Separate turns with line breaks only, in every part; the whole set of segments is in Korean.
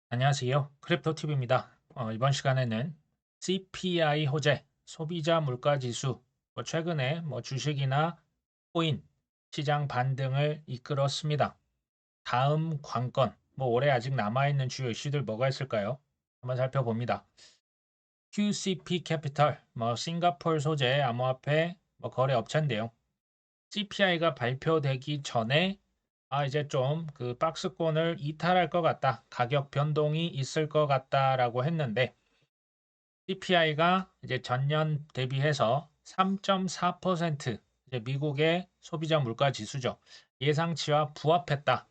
안녕하세요. 크립토TV입니다. 이번 시간에는 CPI 호재, 소비자 물가 지수, 최근에 주식이나 코인, 시장 반등을 이끌었습니다. 다음 관건, 올해 아직 남아있는 주요 이슈들 뭐가 있을까요? 한번 살펴봅니다. QCP 캐피털, 싱가포르 소재 암호화폐 거래 업체인데요. CPI가 발표되기 전에 이제 좀 그 박스권을 이탈할 것 같다. 가격 변동이 있을 것 같다라고 했는데 CPI가 이제 전년 대비해서 3.4% 이제 미국의 소비자 물가 지수죠. 예상치와 부합했다.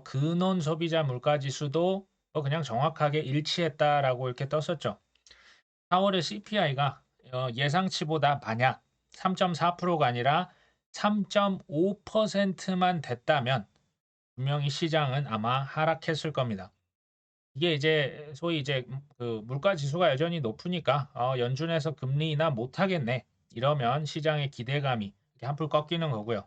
근원 소비자 물가 지수도 그냥 정확하게 일치했다라고 이렇게 떴었죠. 4월의 CPI가 예상치보다 만약 3.4%가 아니라 3.5%만 됐다면 분명히 시장은 아마 하락했을 겁니다. 이게 이제 소위 이제 그 물가 지수가 여전히 높으니까 연준에서 금리 인하 못 하겠네. 이러면 시장의 기대감이 이렇게 한풀 꺾이는 거고요.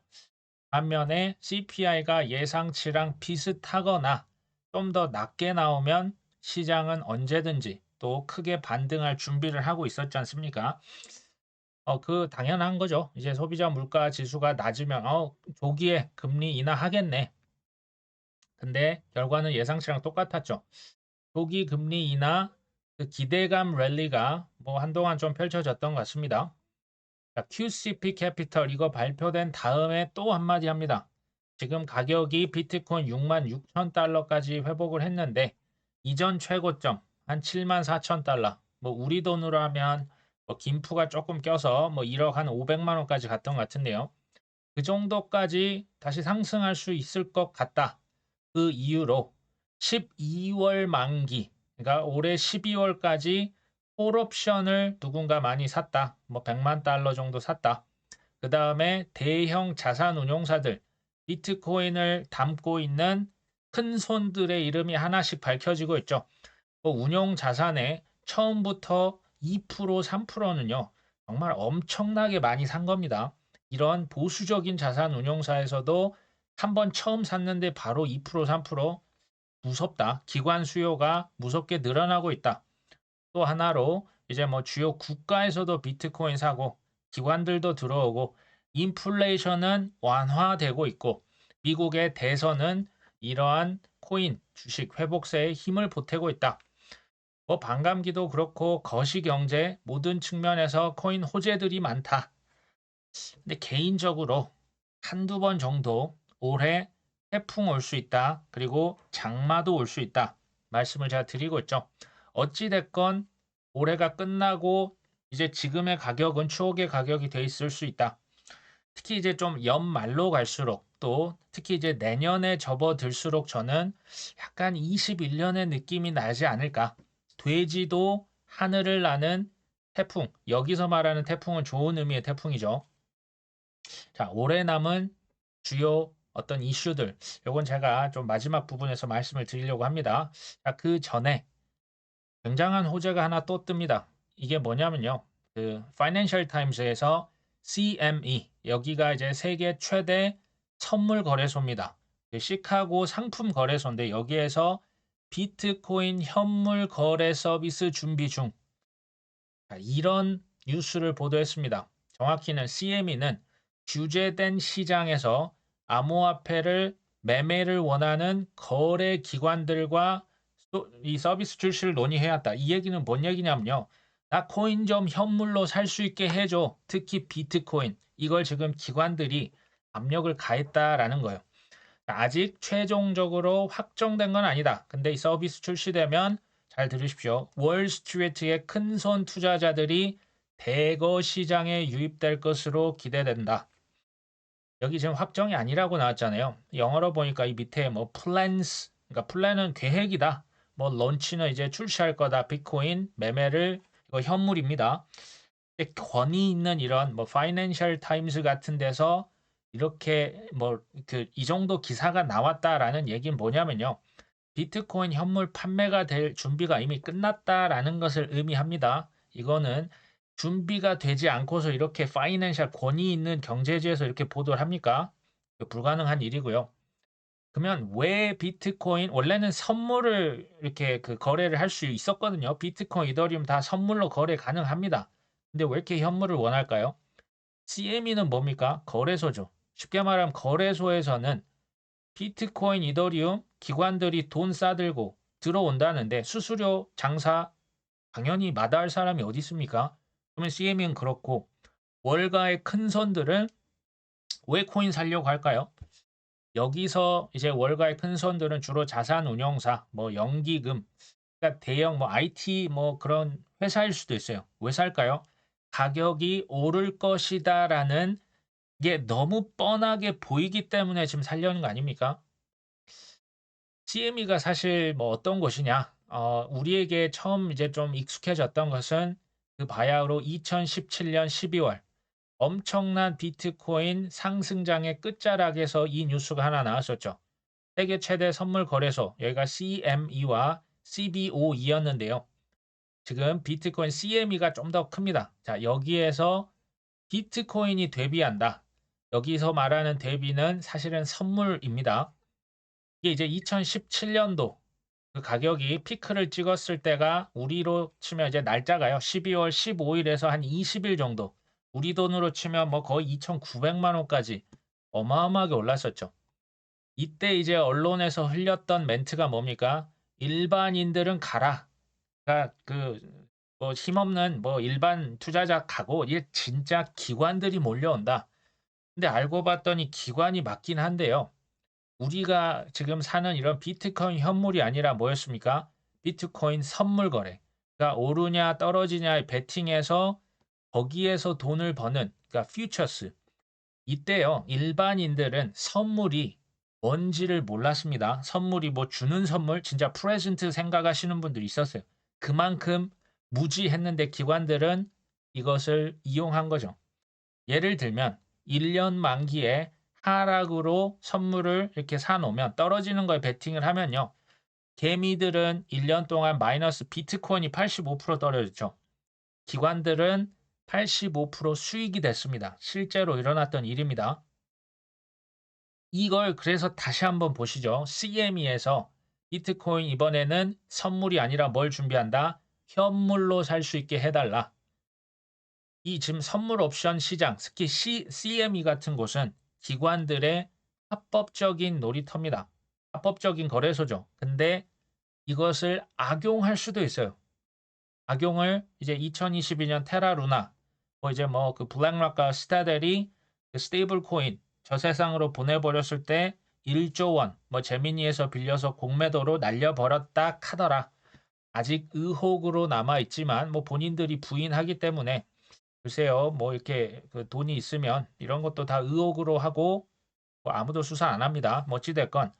반면에 CPI가 예상치랑 비슷하거나 좀 더 낮게 나오면 시장은 언제든지 또 크게 반등할 준비를 하고 있었지 않습니까? 당연한 거죠. 이제 소비자 물가 지수가 낮으면 조기에 금리 인하하겠네. 근데 결과는 예상치랑 똑같았죠. 조기 금리 인하 그 기대감 랠리가 한동안 좀 펼쳐졌던 것 같습니다. 자, QCP 캐피털 이거 발표된 다음에 또 한마디 합니다. 지금 가격이 비트코인 6만 6천 달러까지 회복을 했는데 이전 최고점 한 7만 4천 달러. 우리 돈으로 하면 김프가 조금 껴서 1억 한 500만 원까지 갔던 것 같은데요. 그 정도까지 다시 상승할 수 있을 것 같다. 그 이유로 12월 만기, 그러니까 올해 12월까지 콜옵션을 누군가 많이 샀다. 100만 달러 정도 샀다. 그 다음에 대형 자산 운용사들, 비트코인을 담고 있는 큰 손들의 이름이 하나씩 밝혀지고 있죠. 운용 자산의 처음부터 2%, 3%는요, 정말 엄청나게 많이 산 겁니다. 이런 보수적인 자산 운용사에서도 한번 처음 샀는데 바로 2%, 3% 무섭다. 기관 수요가 무섭게 늘어나고 있다. 또 하나로 이제 주요 국가에서도 비트코인 사고 기관들도 들어오고 인플레이션은 완화되고 있고 미국의 대선은 이러한 코인 주식 회복세에 힘을 보태고 있다. 반감기도 그렇고 거시경제 모든 측면에서 코인 호재들이 많다. 근데 개인적으로 한두 번 정도 올해 태풍 올 수 있다. 그리고 장마도 올 수 있다. 말씀을 제가 드리고 있죠. 어찌 됐건 올해가 끝나고 이제 지금의 가격은 추억의 가격이 돼 있을 수 있다. 특히 이제 좀 연말로 갈수록 또 특히 이제 내년에 접어들수록 저는 약간 21년의 느낌이 나지 않을까. 돼지도 하늘을 나는 태풍. 여기서 말하는 태풍은 좋은 의미의 태풍이죠. 자, 올해 남은 주요 어떤 이슈들. 요건 제가 좀 마지막 부분에서 말씀을 드리려고 합니다. 자, 그 전에 굉장한 호재가 하나 또 뜹니다. 이게 뭐냐면요. 그 파이낸셜 타임스에서 CME 여기가 이제 세계 최대 선물 거래소입니다. 그 시카고 상품 거래소인데 여기에서 비트코인 현물 거래 서비스 준비 중. 자, 이런 뉴스를 보도했습니다. 정확히는 CME는 규제된 시장에서 암호화폐를 매매를 원하는 거래 기관들과 이 서비스 출시를 논의해왔다. 이 얘기는 뭔 얘기냐면요. 나 코인 좀 현물로 살 수 있게 해줘. 특히 비트코인. 이걸 지금 기관들이 압력을 가했다라는 거예요. 아직 최종적으로 확정된 건 아니다. 근데 이 서비스 출시되면 잘 들으십시오. 월스트리트의 큰손 투자자들이 대거 시장에 유입될 것으로 기대된다. 여기 지금 확정이 아니라고 나왔잖아요. 영어로 보니까 이 밑에 plans, 그러니까 플랜은 계획이다. 런치는 이제 출시할 거다. 비트코인 매매를 이거 현물입니다. 권위 있는 이런 파이낸셜 타임스 같은 데서 이렇게 이 정도 기사가 나왔다라는 얘기는 뭐냐면요. 비트코인 현물 판매가 될 준비가 이미 끝났다라는 것을 의미합니다. 이거는 준비가 되지 않고서 이렇게 파이낸셜 권위 있는 경제지에서 이렇게 보도를 합니까? 불가능한 일이고요. 그러면 왜 비트코인 원래는 선물을 이렇게 그 거래를 할 수 있었거든요. 비트코인, 이더리움 다 선물로 거래 가능합니다. 근데 왜 이렇게 현물을 원할까요? CME는 뭡니까? 거래소죠. 쉽게 말하면 거래소에서는 비트코인, 이더리움 기관들이 돈 싸들고 들어온다는데 수수료 장사 당연히 마다할 사람이 어디 있습니까? 그러면 CME는 그렇고 월가의 큰 손들은 왜 코인 살려고 할까요? 여기서 이제 월가의 큰 손들은 주로 자산운용사, 뭐 연기금, 그러니까 대형 뭐 IT 뭐 그런 회사일 수도 있어요. 왜 살까요? 가격이 오를 것이다라는 게 너무 뻔하게 보이기 때문에 지금 살려는 거 아닙니까? CME가 사실 뭐 어떤 곳이냐? 우리에게 처음 이제 좀 익숙해졌던 것은 그 바야흐로 2017년 12월 엄청난 비트코인 상승장의 끝자락에서 이 뉴스가 하나 나왔었죠. 세계 최대 선물 거래소, 여기가 CME와 CBOE였는데요. 지금 비트코인 CME가 좀 더 큽니다. 자, 여기에서 비트코인이 대비한다. 여기서 말하는 대비는 사실은 선물입니다. 이게 이제 2017년도 그 가격이 피크를 찍었을 때가 우리로 치면 이제 날짜가요. 12월 15일에서 한 20일 정도. 우리 돈으로 치면 뭐 거의 2,900만 원까지 어마어마하게 올랐었죠. 이때 이제 언론에서 흘렸던 멘트가 뭡니까? 일반인들은 가라. 그러니까 그뭐 힘없는 뭐 일반 투자자 가고 이게 진짜 기관들이 몰려온다. 근데 알고 봤더니 기관이 맞긴 한데요. 우리가 지금 사는 이런 비트코인 현물이 아니라 뭐였습니까? 비트코인 선물 거래. 그러니까 오르냐 떨어지냐의 베팅에서 거기에서 돈을 버는 그러니까 퓨처스. 이때요. 일반인들은 선물이 뭔지를 몰랐습니다. 선물이 뭐 주는 선물 진짜 프레젠트 생각하시는 분들이 있었어요. 그만큼 무지했는데 기관들은 이것을 이용한 거죠. 예를 들면 1년 만기에 하락으로 선물을 이렇게 사놓으면 떨어지는 거에 베팅을 하면요. 개미들은 1년 동안 마이너스 비트코인이 85% 떨어졌죠. 기관들은 85% 수익이 됐습니다. 실제로 일어났던 일입니다. 이걸 그래서 다시 한번 보시죠. CME에서 비트코인 이번에는 선물이 아니라 뭘 준비한다? 현물로 살 수 있게 해달라. 이 지금 선물 옵션 시장, 특히 CME 같은 곳은 기관들의 합법적인 놀이터입니다. 합법적인 거래소죠. 근데 이것을 악용할 수도 있어요. 악용을 이제 2022년 테라루나, 뭐 이제 뭐 그 블랙락과 스타델이 그 스테이블 코인 저세상으로 보내버렸을 때 1조 원, 뭐 제미니에서 빌려서 공매도로 날려버렸다 카더라. 아직 의혹으로 남아 있지만 뭐 본인들이 부인하기 때문에 글쎄요, 뭐 이렇게 그 돈이 있으면 이런 것도 다 의혹으로 하고 뭐 아무도 수사 안 합니다. 뭐 어찌됐건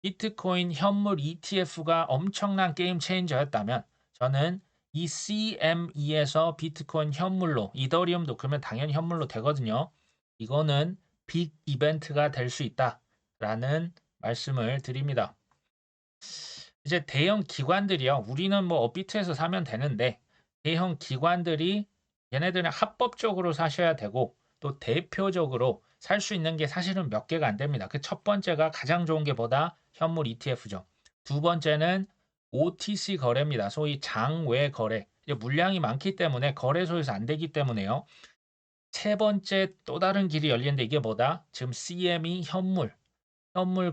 비트코인 현물 ETF가 엄청난 게임 체인저였다면 저는 이 CME에서 비트코인 현물로 이더리움도 그러면 당연히 현물로 되거든요. 이거는 빅 이벤트가 될 수 있다라는 말씀을 드립니다. 이제 대형 기관들이요. 우리는 뭐 업비트에서 사면 되는데 대형 기관들이 얘네들은 합법적으로 사셔야 되고 또 대표적으로 살 수 있는 게 사실은 몇 개가 안 됩니다. 그 첫 번째가 가장 좋은 게 뭐다? 현물 ETF죠. 두 번째는 OTC 거래입니다. 소위 장외 거래. 물량이 많기 때문에 거래소에서 안 되기 때문에요. 세 번째 또 다른 길이 열리는데 이게 뭐다? 지금 CME 현물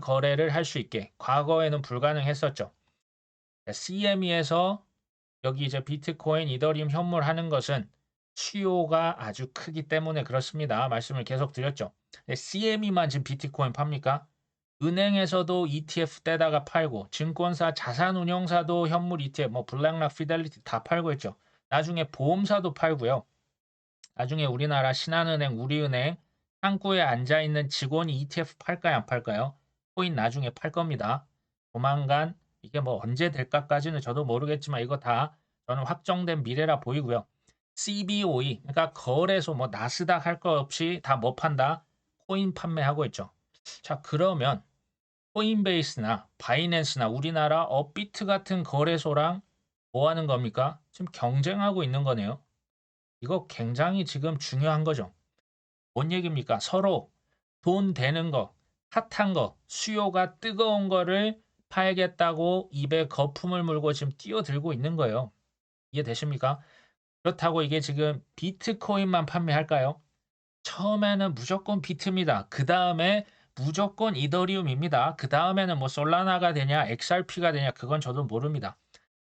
거래를 할 수 있게 과거에는 불가능했었죠. CME에서 여기 이제 비트코인, 이더리움 현물 하는 것은 수요가 아주 크기 때문에 그렇습니다. 말씀을 계속 드렸죠. CME만 지금 비트코인 팝니까? 은행에서도 ETF 떼다가 팔고 증권사, 자산운용사도 현물 ETF, 뭐 블랙락, 피델리티 다 팔고 있죠. 나중에 보험사도 팔고요. 나중에 우리나라 신한은행, 우리은행 창구에 앉아있는 직원이 ETF 팔까요, 안 팔까요? 코인 나중에 팔 겁니다. 조만간 이게 뭐 언제 될까까지는 저도 모르겠지만 이거 다 저는 확정된 미래라 보이고요. CBOE, 그러니까 거래소 뭐 나스닥 할 거 없이 다 뭐 판다? 코인 판매하고 있죠. 자, 그러면 코인베이스나 바이낸스나 우리나라 업비트 같은 거래소랑 뭐 하는 겁니까? 지금 경쟁하고 있는 거네요. 이거 굉장히 지금 중요한 거죠. 뭔 얘기입니까? 서로 돈 되는 거 핫한 거, 수요가 뜨거운 거를 팔겠다고 입에 거품을 물고 지금 뛰어들고 있는 거예요. 이해되십니까? 그렇다고 이게 지금 비트코인만 판매할까요? 처음에는 무조건 비트입니다. 그 다음에 무조건 이더리움입니다. 그 다음에는 뭐 솔라나가 되냐, XRP가 되냐, 그건 저도 모릅니다.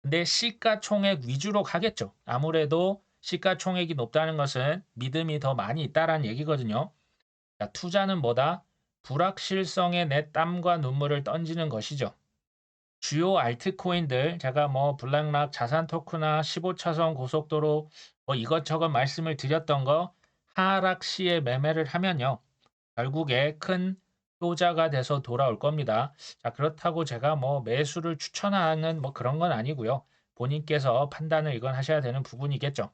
근데 시가총액 위주로 가겠죠. 아무래도 시가총액이 높다는 것은 믿음이 더 많이 있다라는 얘기거든요. 자, 투자는 뭐다? 불확실성에 내 땀과 눈물을 던지는 것이죠. 주요 알트코인들, 제가 뭐 블랙락 자산 토크나 15차선 고속도로 뭐 이것저것 말씀을 드렸던 거 하락 시에 매매를 하면요. 결국에 큰 효자가 돼서 돌아올 겁니다. 자, 그렇다고 제가 뭐 매수를 추천하는 뭐 그런 건 아니고요. 본인께서 판단을 이건 하셔야 되는 부분이겠죠.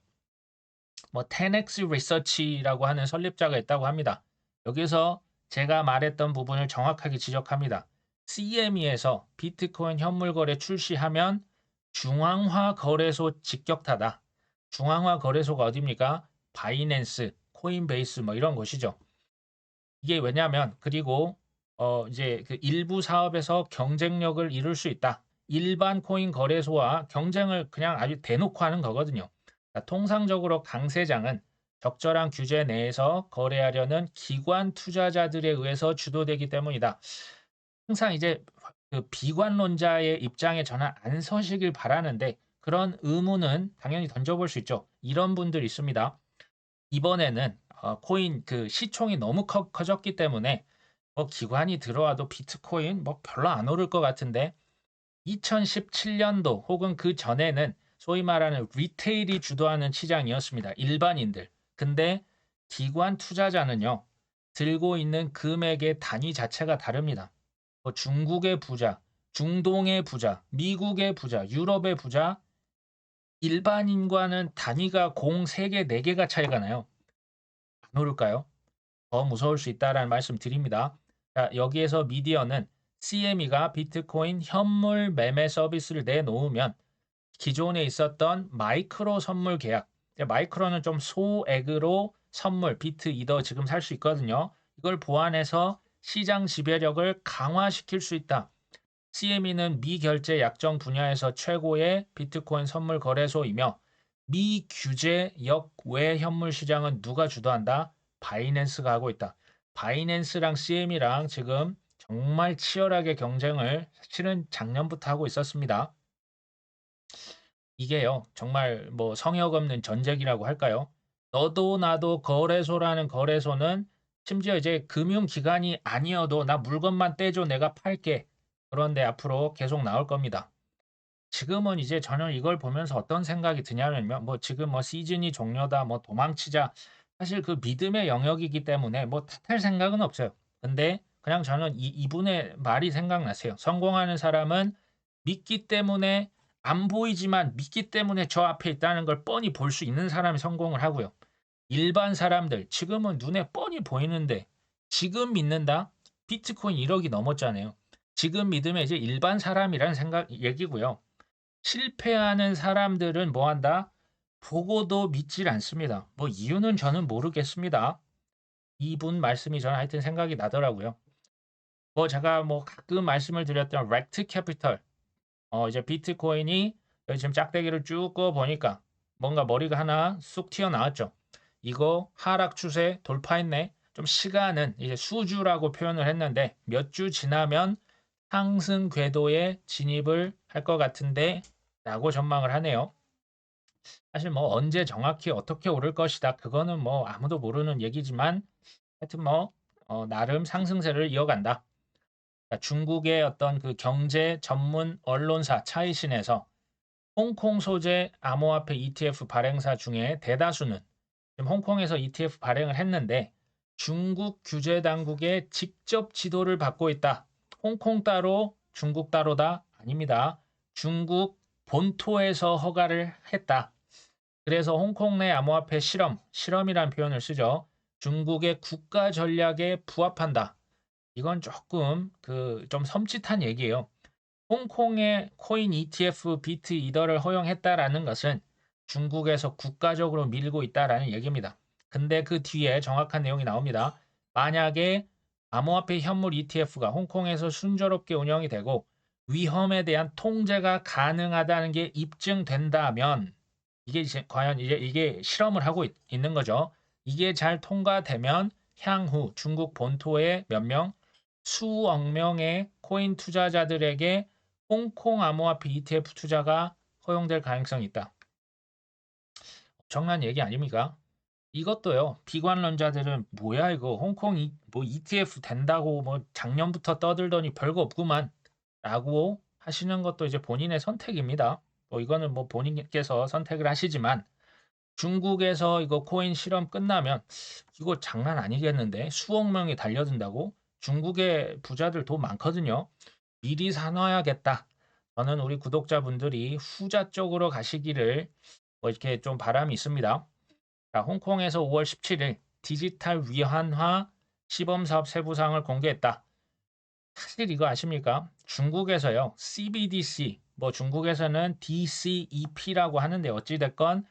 뭐 10x 리서치라고 하는 설립자가 있다고 합니다. 여기서 제가 말했던 부분을 정확하게 지적합니다. CME에서 비트코인 현물 거래 출시하면 중앙화 거래소 직격타다. 중앙화 거래소가 어디입니까? 바이낸스, 코인베이스 뭐 이런 것이죠. 이게 왜냐면 그리고 이제 그 일부 사업에서 경쟁력을 이룰 수 있다. 일반 코인 거래소와 경쟁을 그냥 아주 대놓고 하는 거거든요. 통상적으로 강세장은 적절한 규제 내에서 거래하려는 기관 투자자들에 의해서 주도되기 때문이다. 항상 이제 그 비관론자의 입장에 저는 안 서시길 바라는데 그런 의문은 당연히 던져볼 수 있죠. 이런 분들 있습니다. 이번에는 코인 그 시총이 너무 커졌기 때문에 뭐 기관이 들어와도 비트코인 뭐 별로 안 오를 것 같은데 2017년도 혹은 그 전에는 소위 말하는 리테일이 주도하는 시장이었습니다. 일반인들. 근데 기관 투자자는요. 들고 있는 금액의 단위 자체가 다릅니다. 뭐 중국의 부자, 중동의 부자, 미국의 부자, 유럽의 부자, 일반인과는 단위가 공 3개, 4개가 차이가 나요. 안 오를까요? 더 무서울 수 있다라는 말씀 드립니다. 자, 여기에서 미디어는 CME가 비트코인 현물 매매 서비스를 내놓으면 기존에 있었던 마이크로 선물 계약, 마이크로는 좀 소액으로 선물, 비트, 이더 지금 살 수 있거든요. 이걸 보완해서 시장 지배력을 강화시킬 수 있다. CME는 미결제 약정 분야에서 최고의 비트코인 선물 거래소이며 미규제 역외 현물 시장은 누가 주도한다? 바이낸스가 하고 있다. 바이낸스랑 CM이랑 지금 정말 치열하게 경쟁을 실은 작년부터 하고 있었습니다. 이게요, 정말 뭐 성역 없는 전쟁이라고 할까요? 너도 나도 거래소라는 거래소는 심지어 이제 금융기관이 아니어도 나 물건만 떼줘 내가 팔게. 그런데 앞으로 계속 나올 겁니다. 지금은 이제 저는 이걸 보면서 어떤 생각이 드냐면요. 뭐 지금 뭐 시즌이 종료다, 뭐 도망치자. 사실 그 믿음의 영역이기 때문에 뭐 탓할 생각은 없어요. 근데 그냥 저는 이분의 말이 생각나세요. 성공하는 사람은 믿기 때문에 안 보이지만 믿기 때문에 저 앞에 있다는 걸 뻔히 볼 수 있는 사람이 성공을 하고요. 일반 사람들 지금은 눈에 뻔히 보이는데 지금 믿는다? 비트코인 1억이 넘었잖아요. 지금 믿으면 이제 일반 사람이라는 생각 얘기고요. 실패하는 사람들은 뭐 한다? 보고도 믿질 않습니다. 뭐 이유는 저는 모르겠습니다. 이분 말씀이 저는 하여튼 생각이 나더라고요. 뭐 제가 뭐 가끔 말씀을 드렸던 렉트 캐피털 이제 비트코인이 여기 지금 짝대기를 쭉 그어 보니까 뭔가 머리가 하나 쑥 튀어나왔죠. 이거 하락 추세 돌파했네. 좀 시간은 이제 수주라고 표현을 했는데 몇 주 지나면 상승 궤도에 진입을 할 것 같은데 라고 전망을 하네요. 사실 뭐 언제 정확히 어떻게 오를 것이다. 그거는 뭐 아무도 모르는 얘기지만 하여튼 뭐 나름 상승세를 이어간다. 중국의 어떤 그 경제 전문 언론사 차이신에서 홍콩 소재 암호화폐 ETF 발행사 중에 대다수는 지금 홍콩에서 ETF 발행을 했는데 중국 규제 당국의 직접 지도를 받고 있다. 홍콩 따로 중국 따로다? 아닙니다. 중국 본토에서 허가를 했다. 그래서 홍콩 내 암호화폐 실험이란 표현을 쓰죠. 중국의 국가 전략에 부합한다. 이건 조금 좀 섬찟한 얘기예요. 홍콩의 코인 ETF 비트 이더를 허용했다라는 것은 중국에서 국가적으로 밀고 있다라는 얘기입니다. 근데 그 뒤에 정확한 내용이 나옵니다. 만약에 암호화폐 현물 ETF가 홍콩에서 순조롭게 운영이 되고 위험에 대한 통제가 가능하다는 게 입증된다면 이게 과연 이게 실험을 하고 있는 거죠. 이게 잘 통과되면 향후 중국 본토의 몇 명, 수억 명의 코인 투자자들에게 홍콩 암호화폐 ETF 투자가 허용될 가능성이 있다. 엄청난 얘기 아닙니까? 이것도요. 비관론자들은 뭐야 이거 홍콩 뭐 ETF 된다고 뭐 작년부터 떠들더니 별거 없구만 라고 하시는 것도 이제 본인의 선택입니다. 뭐 이거는 뭐 본인께서 선택을 하시지만 중국에서 이거 코인 실험 끝나면 이거 장난 아니겠는데 수억 명이 달려든다고? 중국의 부자들 돈 많거든요. 미리 사놔야겠다. 저는 우리 구독자분들이 후자 쪽으로 가시기를 뭐 이렇게 좀 바람이 있습니다. 자, 홍콩에서 5월 17일 디지털 위안화 시범사업 세부사항을 공개했다. 사실 이거 아십니까? 중국에서요. CBDC, 뭐 중국에서는 DCEP라고 하는데 어찌됐건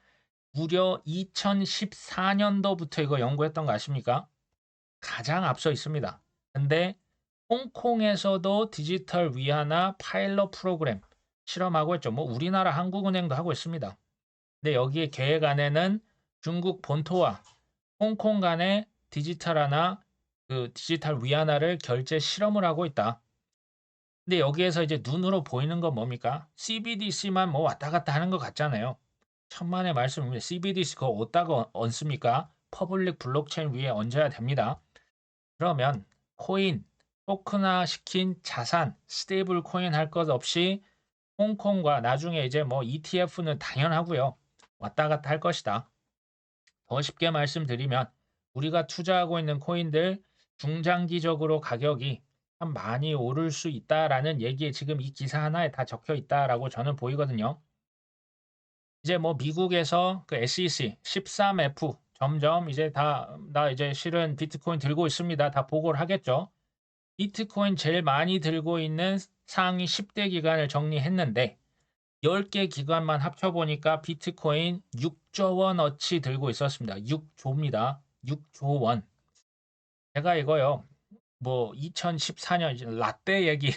무려 2014년도부터 이거 연구했던 거 아십니까? 가장 앞서 있습니다. 근데 홍콩에서도 디지털 위안화 파일럿 프로그램 실험하고 있죠. 뭐 우리나라 한국은행도 하고 있습니다. 근데 여기에 계획 안에는 중국 본토와 홍콩 간의 디지털 위안화를 결제 실험을 하고 있다. 근데 여기에서 이제 눈으로 보이는 건 뭡니까? CBDC만 뭐 왔다 갔다 하는 것 같잖아요. 천만의 말씀입니다. CBDC 그거 어디다가 얹습니까? 퍼블릭 블록체인 위에 얹어야 됩니다. 그러면 코인, 토큰화 시킨 자산, 스테이블 코인 할 것 없이 홍콩과 나중에 이제 뭐 ETF는 당연하고요. 왔다 갔다 할 것이다. 더 쉽게 말씀드리면 우리가 투자하고 있는 코인들 중장기적으로 가격이 참 많이 오를 수 있다라는 얘기에 지금 이 기사 하나에 다 적혀 있다라고 저는 보이거든요. 이제 뭐 미국에서 그 SEC 13F 점점 이제 나 이제 실은 비트코인 들고 있습니다. 다 보고를 하겠죠. 비트코인 제일 많이 들고 있는 상위 10대 기관을 정리했는데 10개 기관만 합쳐보니까 비트코인 6조 원어치 들고 있었습니다. 6조입니다. 6조 원. 제가 이거요. 뭐 2014년 라떼 얘기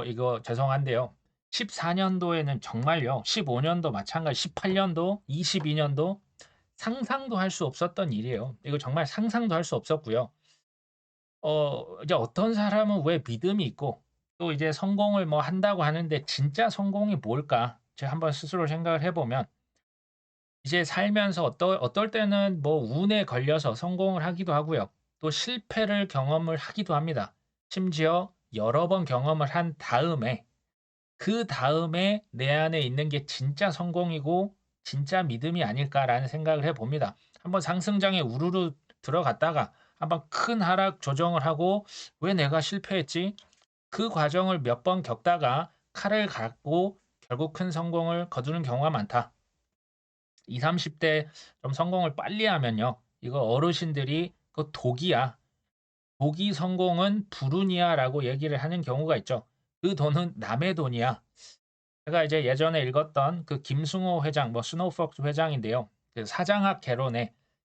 이거 죄송한데요. 14년도에는 정말요. 15년도 마찬가지 18년도 22년도 상상도 할 수 없었던 일이에요. 이거 정말 상상도 할 수 없었고요. 이제 어떤 사람은 왜 믿음이 있고 또 이제 성공을 뭐 한다고 하는데 진짜 성공이 뭘까? 제가 한번 스스로 생각을 해보면 이제 살면서 어떨 때는 뭐 운에 걸려서 성공을 하기도 하고요. 또 실패를 경험을 하기도 합니다. 심지어 여러 번 경험을 한 다음에 그 다음에 내 안에 있는 게 진짜 성공이고 진짜 믿음이 아닐까라는 생각을 해봅니다. 한번 상승장에 우르르 들어갔다가 한번 큰 하락 조정을 하고 왜 내가 실패했지? 그 과정을 몇 번 겪다가 칼을 갖고 결국 큰 성공을 거두는 경우가 많다. 20, 30대 좀 성공을 빨리 하면요. 이거 어르신들이 그 독이야. 독이 성공은 불운이야라고 얘기를 하는 경우가 있죠. 그 돈은 남의 돈이야. 제가 이제 예전에 읽었던 그 김승호 회장, 뭐 스노우폭스 회장인데요. 그 사장학 개론에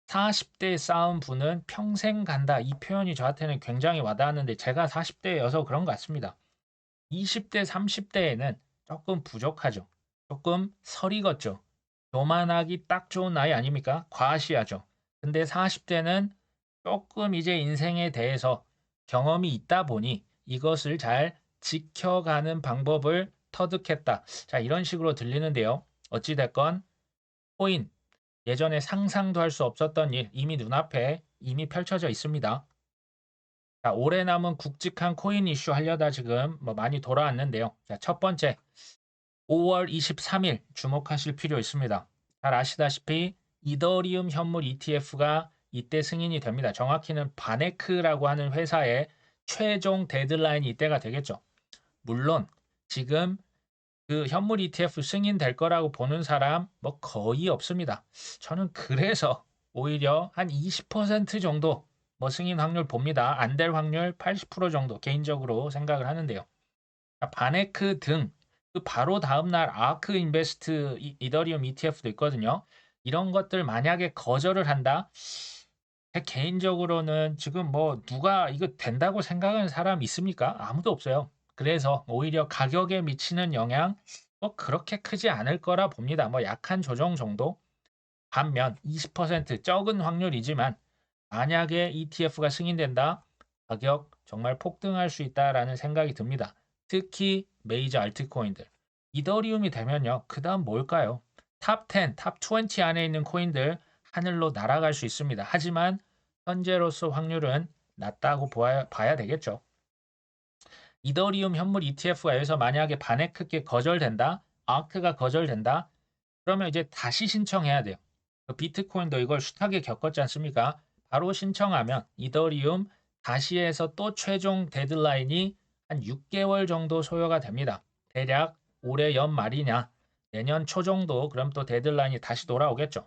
40대 쌓은 부는 평생 간다. 이 표현이 저한테는 굉장히 와닿았는데 제가 40대여서 그런 것 같습니다. 20대, 30대에는 조금 부족하죠. 조금 설익었죠. 교만하기 딱 좋은 나이 아닙니까? 과시하죠. 근데 40대는 조금 이제 인생에 대해서 경험이 있다 보니 이것을 잘 지켜가는 방법을 터득했다. 자, 이런 식으로 들리는데요. 어찌됐건 코인, 예전에 상상도 할 수 없었던 일 이미 눈앞에 이미 펼쳐져 있습니다. 자, 올해 남은 굵직한 코인 이슈 하려다 지금 뭐 많이 돌아왔는데요. 자, 첫 번째, 5월 23일 주목하실 필요 있습니다. 잘 아시다시피 이더리움 현물 ETF가 이때 승인이 됩니다. 정확히는 바네크라고 하는 회사의 최종 데드라인이 이때가 되겠죠. 물론 지금 그 현물 ETF 승인될 거라고 보는 사람 뭐 거의 없습니다. 저는 그래서 오히려 한 20% 정도 뭐 승인 확률 봅니다. 안 될 확률 80% 정도 개인적으로 생각을 하는데요. 바네크 등 그 바로 다음날 아크 인베스트 이더리움 ETF도 있거든요. 이런 것들 만약에 거절을 한다? 제 개인적으로는 지금 뭐 누가 이거 된다고 생각하는 사람 있습니까? 아무도 없어요. 그래서 오히려 가격에 미치는 영향 뭐 그렇게 크지 않을 거라 봅니다. 뭐 약한 조정 정도? 반면 20% 적은 확률이지만 만약에 ETF가 승인된다, 가격 정말 폭등할 수 있다라는 생각이 듭니다. 특히 메이저 알트코인들. 이더리움이 되면요. 그다음 뭘까요? 탑 10, 탑 20 안에 있는 코인들 하늘로 날아갈 수 있습니다. 하지만 현재로서 확률은 낮다고 봐야 되겠죠. 이더리움 현물 ETF가 여기서 만약에 반의 크게 거절된다, 아크가 거절된다, 그러면 이제 다시 신청해야 돼요. 그 비트코인도 이걸 숱하게 겪었지 않습니까? 바로 신청하면 이더리움 다시 해서 또 최종 데드라인이 한 6개월 정도 소요가 됩니다. 대략 올해 연말이냐, 내년 초 정도 그럼 또 데드라인이 다시 돌아오겠죠.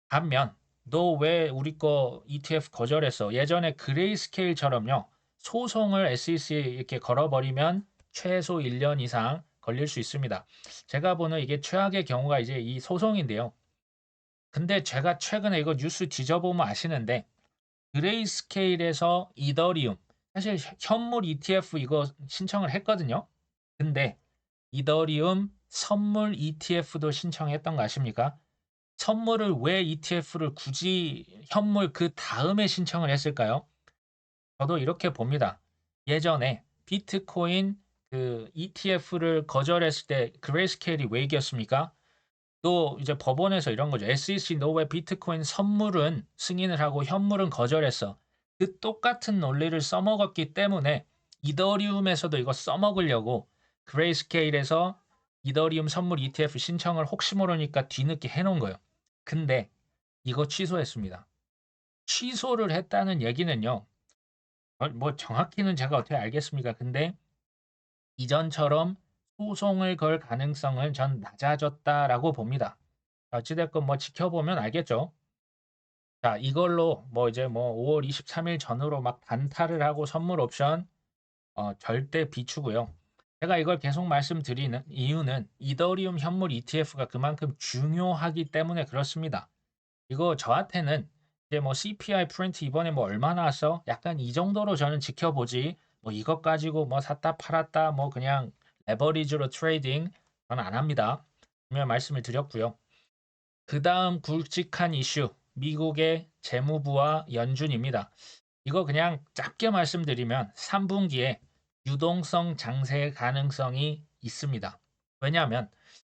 반면 너 왜 우리 거 ETF 거절했어? 예전에 그레이스케일처럼요. 소송을 SEC에 이렇게 걸어버리면 최소 1년 이상 걸릴 수 있습니다. 제가 보는 이게 최악의 경우가 이제 이 소송인데요. 근데 제가 최근에 이거 뉴스 뒤져보면 아시는데 그레이스케일에서 이더리움 사실 현물 ETF 이거 신청을 했거든요. 근데 이더리움 선물 ETF도 신청했던 거 아십니까? 선물을 왜 ETF를 굳이 현물 그 다음에 신청을 했을까요? 저도 이렇게 봅니다. 예전에 비트코인 그 ETF를 거절했을 때 그레이스케일이 왜 이겼습니까? 또 이제 법원에서 이런 거죠. SEC 너 왜 비트코인 선물은 승인을 하고 현물은 거절했어. 그 똑같은 논리를 써먹었기 때문에 이더리움에서도 이거 써먹으려고 그레이스케일에서 이더리움 선물 ETF 신청을 혹시 모르니까 뒤늦게 해놓은 거예요. 근데 이거 취소했습니다. 취소를 했다는 얘기는요. 뭐 정확히는 제가 어떻게 알겠습니까? 근데 이전처럼 소송을 걸 가능성은 전 낮아졌다라고 봅니다. 어찌됐건 뭐 지켜보면 알겠죠. 자, 이걸로 뭐 이제 뭐 5월 23일 전후로 막 단타를 하고 선물 옵션 절대 비추고요. 제가 이걸 계속 말씀드리는 이유는 이더리움 현물 ETF가 그만큼 중요하기 때문에 그렇습니다. 이거 저한테는 이제 뭐 CPI 프린트 이번에 뭐 얼마 나왔어? 약간 이 정도로 저는 지켜보지. 뭐 이것 가지고 뭐 샀다 팔았다 뭐 그냥 레버리지로 트레이딩 저는 안 합니다. 분명 말씀을 드렸고요. 그 다음 굵직한 이슈, 미국의 재무부와 연준입니다. 이거 그냥 짧게 말씀드리면 3분기에 유동성 장세 가능성이 있습니다. 왜냐하면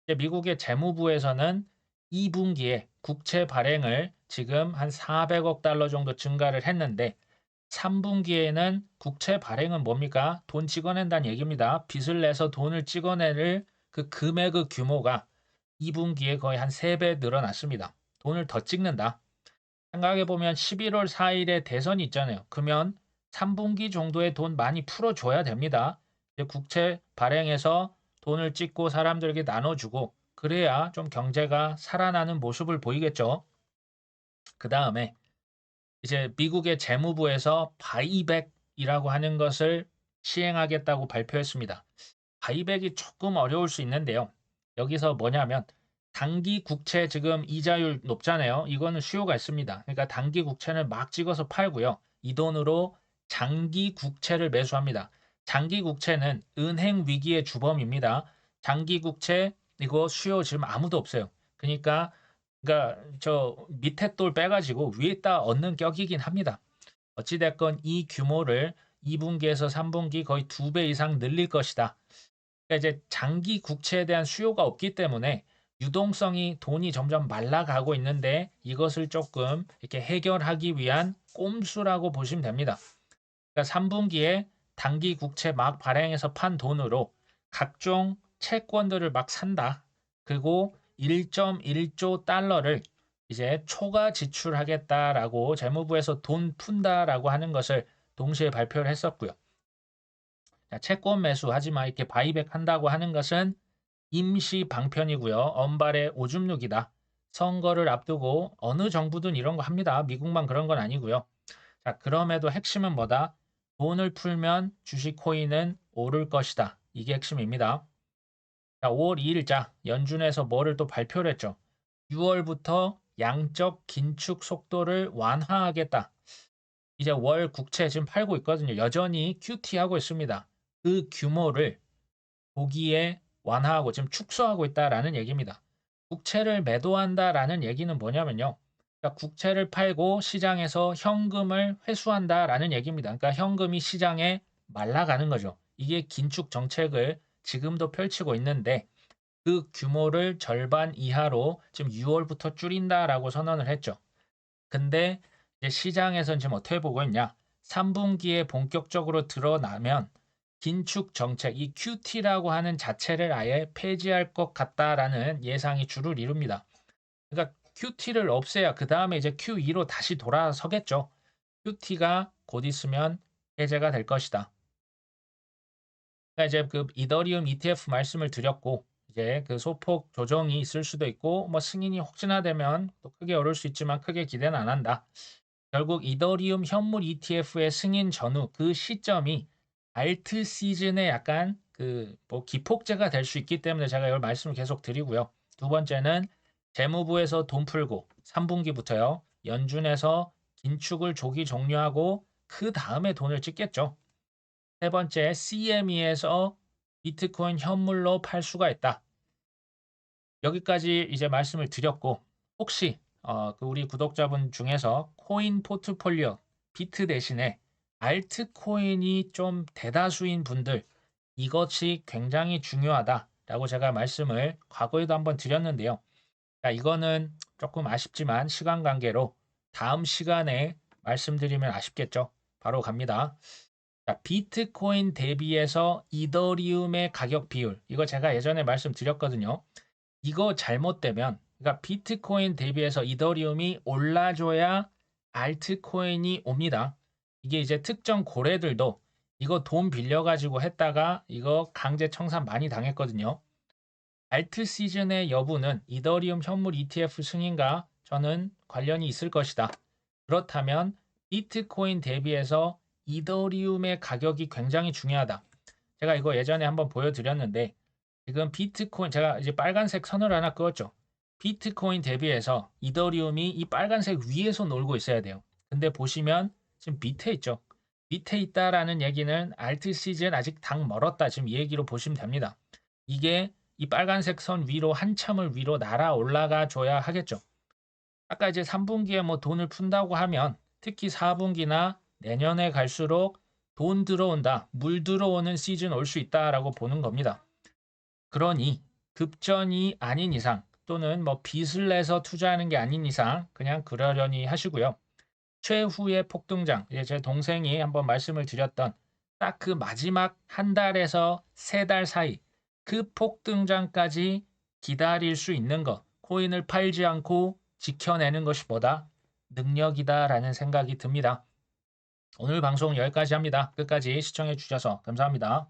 미국의 재무부에서는 2분기에 국채 발행을 지금 한 400억 달러 정도 증가를 했는데 3분기에는 국채 발행은 뭡니까? 돈 찍어낸다는 얘기입니다. 빚을 내서 돈을 찍어내는 그 금액의 규모가 2분기에 거의 한 3배 늘어났습니다. 돈을 더 찍는다. 생각해보면 11월 4일에 대선이 있잖아요. 그러면 3분기 정도의 돈 많이 풀어줘야 됩니다. 국채 발행해서 돈을 찍고 사람들에게 나눠주고 그래야 좀 경제가 살아나는 모습을 보이겠죠. 그 다음에 이제 미국의 재무부에서 바이백이라고 하는 것을 시행하겠다고 발표했습니다. 바이백이 조금 어려울 수 있는데요. 여기서 뭐냐면 단기 국채 지금 이자율 높잖아요. 이거는 수요가 있습니다. 그러니까 단기 국채를 막 찍어서 팔고요. 이 돈으로 장기 국채를 매수합니다. 장기 국채는 은행 위기의 주범입니다. 장기 국채 이거 수요 지금 아무도 없어요. 그러니까 저 밑에 돌 빼가지고 위에다 얻는 격이긴 합니다. 어찌됐건 이 규모를 2분기에서 3분기 거의 2배 이상 늘릴 것이다. 그러니까 이제 장기 국채에 대한 수요가 없기 때문에 유동성이 돈이 점점 말라가고 있는데 이것을 조금 이렇게 해결하기 위한 꼼수라고 보시면 됩니다. 그러니까 3분기에 단기 국채 막 발행해서 판 돈으로 각종 채권들을 막 산다. 그리고 1.1조 달러를 이제 초과 지출하겠다라고 재무부에서 돈 푼다라고 하는 것을 동시에 발표를 했었고요. 자, 채권 매수 하지만 이렇게 바이백 한다고 하는 것은 임시 방편이고요. 언발의 오줌 누기다. 선거를 앞두고 어느 정부든 이런 거 합니다. 미국만 그런 건 아니고요. 자, 그럼에도 핵심은 뭐다? 돈을 풀면 주식 코인은 오를 것이다. 이게 핵심입니다. 자, 5월 2일자 연준에서 뭐를 또 발표를 했죠. 6월부터 양적 긴축 속도를 완화하겠다. 이제 월 국채 지금 팔고 있거든요. 여전히 QT하고 있습니다. 그 규모를 보기에 완화하고 지금 축소하고 있다라는 얘기입니다. 국채를 매도한다라는 얘기는 뭐냐면요. 그러니까 국채를 팔고 시장에서 현금을 회수한다라는 얘기입니다. 그러니까 현금이 시장에 말라가는 거죠. 이게 긴축 정책을 지금도 펼치고 있는데 그 규모를 절반 이하로 지금 6월부터 줄인다라고 선언을 했죠. 근데 이제 시장에서는 지금 어떻게 보고 있냐? 3분기에 본격적으로 드러나면 긴축 정책, 이 QT라고 하는 자체를 아예 폐지할 것 같다라는 예상이 주를 이룹니다. 그러니까 QT를 없애야 그 다음에 이제 QE로 다시 돌아서겠죠. QT가 곧 있으면 해제가 될 것이다. 그러니까 이제 그 이더리움 ETF 말씀을 드렸고 이제 그 소폭 조정이 있을 수도 있고 뭐 승인이 혹시나 되면 또 크게 어려울 수 있지만 크게 기대는 안 한다. 결국 이더리움 현물 ETF의 승인 전후 그 시점이 알트 시즌에 약간 그 뭐 기폭제가 될 수 있기 때문에 제가 이걸 말씀을 계속 드리고요. 두 번째는 재무부에서 돈 풀고 3분기부터요. 연준에서 긴축을 조기 종료하고 그 다음에 돈을 찍겠죠. 세 번째, CME에서 비트코인 현물로 팔 수가 있다. 여기까지 이제 말씀을 드렸고 혹시 그 우리 구독자분 중에서 코인 포트폴리오 비트 대신에 알트코인이 좀 대다수인 분들 이것이 굉장히 중요하다라고 제가 말씀을 과거에도 한번 드렸는데요. 자, 이거는 조금 아쉽지만 시간 관계로 다음 시간에 말씀드리면 아쉽겠죠. 바로 갑니다. 자, 비트코인 대비해서 이더리움의 가격 비율 이거 제가 예전에 말씀드렸거든요. 이거 잘못되면 그러니까 비트코인 대비해서 이더리움이 올라줘야 알트코인이 옵니다. 이게 이제 특정 고래들도 이거 돈 빌려가지고 했다가 이거 강제 청산 많이 당했거든요. 알트 시즌의 여부는 이더리움 현물 ETF 승인과 저는 관련이 있을 것이다. 그렇다면 비트코인 대비해서 이더리움의 가격이 굉장히 중요하다. 제가 이거 예전에 한번 보여드렸는데 지금 비트코인 제가 이제 빨간색 선을 하나 그었죠. 비트코인 대비해서 이더리움이 이 빨간색 위에서 놀고 있어야 돼요. 근데 보시면 지금 밑에 있죠. 밑에 있다라는 얘기는 알트 시즌 아직 당 멀었다. 지금 이 얘기로 보시면 됩니다. 이게 이 빨간색 선 위로 한참을 위로 날아 올라가 줘야 하겠죠. 아까 이제 3분기에 뭐 돈을 푼다고 하면 특히 4분기나 내년에 갈수록 돈 들어온다, 물 들어오는 시즌 올 수 있다라고 보는 겁니다. 그러니 급전이 아닌 이상 또는 뭐 빚을 내서 투자하는 게 아닌 이상 그냥 그러려니 하시고요. 최후의 폭등장, 이제 제 동생이 한번 말씀을 드렸던 딱 그 마지막 한 달에서 세 달 사이 그 폭등장까지 기다릴 수 있는 것, 코인을 팔지 않고 지켜내는 것이 뭐다? 능력이다라는 생각이 듭니다. 오늘 방송 여기까지 합니다. 끝까지 시청해 주셔서 감사합니다.